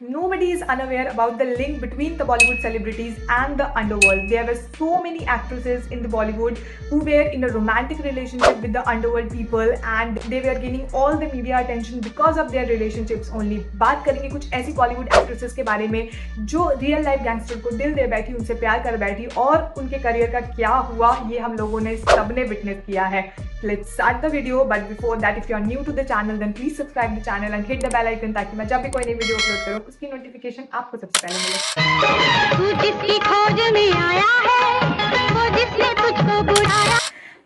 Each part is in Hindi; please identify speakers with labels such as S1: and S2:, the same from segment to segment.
S1: Nobody is unaware about the link between the Bollywood celebrities and the underworld. There were so many actresses in the Bollywood who were in a romantic relationship with the underworld people and they were gaining all the media attention because of their relationships only. बात करेंगे कुछ ऐसी Bollywood actresses के बारे में जो रियल लाइफ गैंगस्टर को दिल दे बैठी, उनसे प्यार कर बैठी और उनके करियर का क्या हुआ ये हम लोगों ने सबने विटनेस किया है. Let's start the video, but before that, if you are new to the channel, then please subscribe the channel and hit the bell icon ताकि मैं जब भी कोई नई वीडियो अपलोड करूँ उसकी नोटिफिकेशन आपको सबसे पहले मिले. तू जिसकी खोज में आया है, वो जिसने तुझको बुलाया.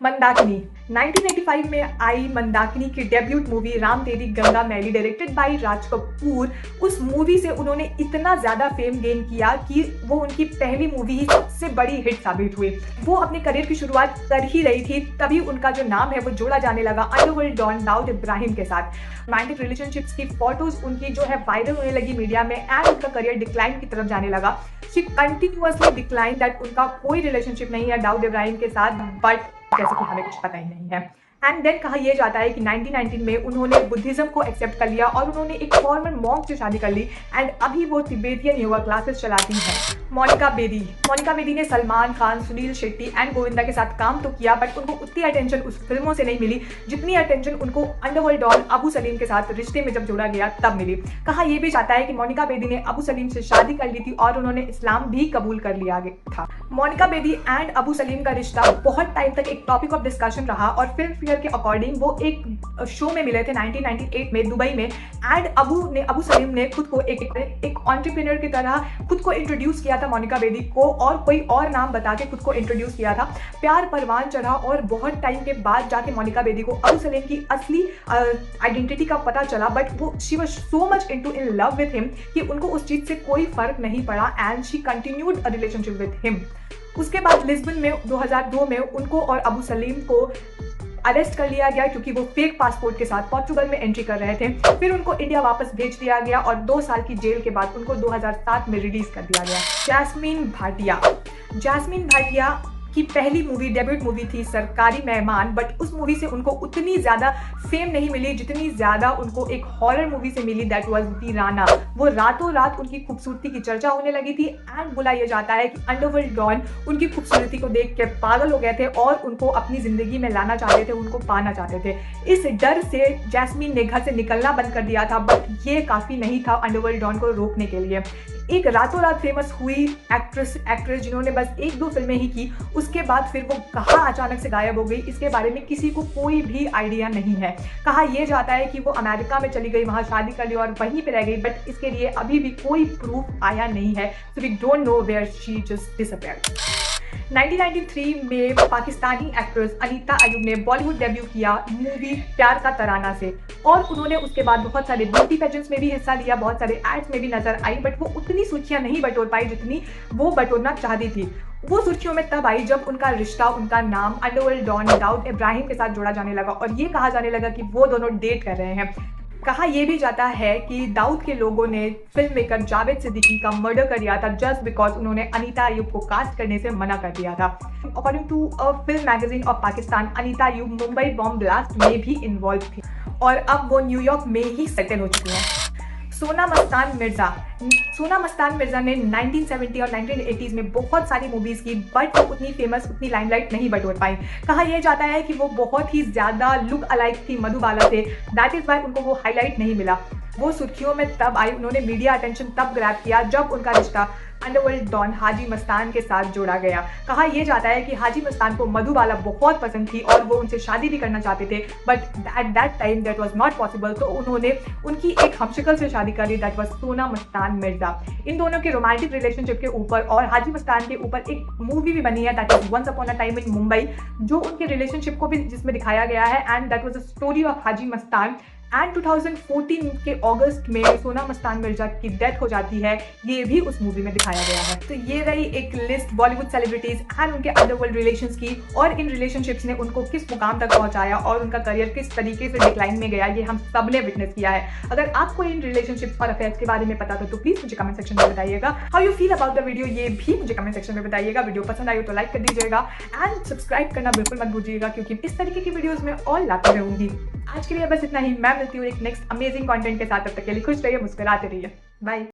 S1: मंदाकिनी 1985 में आई मंदाकिनी की डेब्यूट मूवी राम तेरी गंगा मैली डायरेक्टेड बाय राज कपूर. उस मूवी से उन्होंने इतना ज़्यादा फेम गेन किया कि वो उनकी पहली मूवी ही सबसे बड़ी हिट साबित हुई. वो अपने करियर की शुरुआत कर ही रही थी तभी उनका जो नाम है वो जोड़ा जाने लगा अंडरवर्ल्ड डॉन दाऊद इब्राहिम के साथ. रोमांटिक रिलेशनशिप्स की फोटोज उनकी जो है वायरल होने लगी मीडिया में एंड उनका करियर डिक्लाइन की तरफ जाने लगा. शी कंटिन्यूअसली डिक्लाइन दैट उनका कोई रिलेशनशिप नहीं है दाऊद इब्राहिम के साथ, बट जैसे कि हमें कुछ पता ही नहीं है. एंड देन कहा यह जाता है कि 1919 में उन्होंने बुद्धिज्म को एक्सेप्ट कर लिया और उन्होंने एक फॉर्मल मॉन्क से शादी कर ली एंड अभी वो तिब्बतियन योगा क्लासेस चलाती हैं. मोनिका बेदी ने सलमान खान, सुनील शेट्टी एंड गोविंदा के साथ काम तो किया बट उनको उतनी अटेंशन उस फिल्मों से नहीं मिली जितनी अटेंशन उनको अंडरवर्ल्ड डॉन अबू सलीम के साथ रिश्ते में जब जोड़ा गया तब मिली. कहा यह भी जाता है कि मोनिका बेदी ने अबू सलीम से शादी कर ली थी और उन्होंने इस्लाम भी कबूल कर लिया था. मोनिका बेदी एंड अबू सलीम का रिश्ता बहुत टाइम तक एक टॉपिक ऑफ डिस्कशन रहा और फिल्म फेयर के अकॉर्डिंग वो एक शो में मिले थे 1998 में दुबई में एंड अबू सलीम ने खुद को एक एंटरप्रेन्योर की तरह खुद को इंट्रोड्यूस किया था मोनिका बेदी को और कोई और नाम बता के खुद को इंट्रोड्यूस किया था. प्यार परवान चढ़ा और बहुत टाइम के बाद जाके मोनिका बेदी को अबू सलीम की असली आइडेंटिटी का पता चला बट वो she was so much in love with him कि उनको उस चीज से कोई फर्क नहीं पड़ा and she continued a relationship with him. उसके बाद लिस्बन में 2002 में उनको और अबू सलीम को अरेस्ट कर लिया गया क्योंकि वो फेक पासपोर्ट के साथ पोर्चुगल में एंट्री कर रहे थे. फिर उनको इंडिया वापस भेज दिया गया और 2 साल की जेल के बाद उनको 2007 में रिलीज कर दिया गया. जैस्मीन भाटिया की पहली मूवी डेब्यूट मूवी थी सरकारी मेहमान बट उस मूवी से उनको उतनी ज़्यादा फेम नहीं मिली जितनी ज़्यादा उनको एक हॉरर मूवी से मिली दैट वाज दी राना. वो रातों रात उनकी खूबसूरती की चर्चा होने लगी थी एंड बोला यह जाता है कि अंडरवर्ल्ड डॉन उनकी खूबसूरती को देख के पागल हो गए थे और उनको अपनी ज़िंदगी में लाना चाहते थे, उनको पाना चाहते थे. इस डर से जैस्मीन ने घर से निकलना बंद कर दिया था बट ये काफ़ी नहीं था अंडरवर्ल्ड डॉन को रोकने के लिए. एक रातों रात फेमस हुई एक्ट्रेस जिन्होंने बस 1-2 फिल्में ही की उसके बाद फिर वो कहाँ अचानक से गायब हो गई इसके बारे में किसी को कोई भी आइडिया नहीं है. कहा यह जाता है कि वो अमेरिका में चली गई, वहाँ शादी कर ली और वहीं पे रह गई बट इसके लिए अभी भी कोई प्रूफ आया नहीं है. So we don't know where she just disappeared. 1993 में पाकिस्तानी एक्ट्रेस अनीता अयूब ने बॉलीवुड डेब्यू किया मूवी प्यार का तराना से और उन्होंने उसके बाद बहुत सारे ब्यूटी पेजेंट्स में भी हिस्सा लिया, बहुत सारे एड्स में भी नजर आई बट वो उतनी सुर्खियां नहीं बटोर पाई जितनी वो बटोरना चाहती थी. वो सुर्खियों में तब आई जब उनका रिश्ता, उनका नाम अंडरवर्ल्ड डॉन दाऊद इब्राहिम के साथ जोड़ा जाने लगा और ये कहा जाने लगा कि वो दोनों डेट कर रहे हैं. कहा यह भी जाता है कि दाऊद के लोगों ने फिल्म मेकर जावेद सिद्दीकी का मर्डर कर दिया था जस्ट बिकॉज उन्होंने अनीता अयूब को कास्ट करने से मना कर दिया था. According to a film magazine of Pakistan Anita Ayub Mumbai bomb blast में भी इन्वॉल्व थी और अब वो न्यूयॉर्क में ही सेटल हो चुकी हैं. सोना मस्तान मिर्जा ने 1970 और 1980s में बहुत सारी मूवीज की बट वो उतनी फेमस, उतनी लाइमलाइट नहीं बटोर पाई. कहा यह जाता है कि वो बहुत ही ज्यादा लुक अलाइक थी मधुबाला से, दैट इज वाई उनको वो हाईलाइट नहीं मिला. वो सुर्खियों में तब आई, उन्होंने मीडिया अटेंशन तब ग्रैब किया जब उनका रिश्ता अंडरवर्ल्ड डॉन हाजी मस्तान के साथ जोड़ा गया. कहा यह जाता है कि हाजी मस्तान को मधुबाला बहुत पसंद थी और वो उनसे शादी भी करना चाहते थे but at that time that was not possible तो उन्होंने उनकी एक हमशक्ल से शादी कर ली दैट वाज सोना मस्तान मिर्जा. इन दोनों के रोमांटिक रिलेशनशिप के ऊपर और हाजी मस्तान के ऊपर एक मूवी भी बनी है that is once upon a time in Mumbai जो उनके रिलेशनशिप को भी जिसमें दिखाया गया है and that was a story of Haji Mastan. And 2014 के अगस्त में सोना मस्तान मिर्जा की डेथ हो जाती है, ये भी उस मूवी में दिखाया गया है. तो ये रही एक लिस्ट बॉलीवुड सेलिब्रिटीज एंड उनके अंडरवर्ल्ड रिलेशंस की और इन रिलेशनशिप्स ने उनको किस मुकाम तक पहुंचाया और उनका करियर किस तरीके से डिक्लाइन में गया, ये हम सब ने विटनेस किया है. अगर आपको इन रिलेशनशिप्स और अफेयर्स के बारे में पता था तो प्लीज मुझे कमेंट सेक्शन में बताइएगा. How you feel about the video ये भी मुझे कमेंट सेक्शन में बताइएगा. वीडियो पसंद आई हो तो लाइक कर दीजिएगा एंड सब्सक्राइब करना बिल्कुल मत भूलिएगा क्योंकि इस तरीके की वीडियोस में और लाती रहूंगी. आज के लिए बस इतना ही. मैं मिलती हूँ एक नेक्स्ट अमेजिंग कंटेंट के साथ. तब तक के लिए खुश रहिए, मुस्कुराते रहिए. बाय.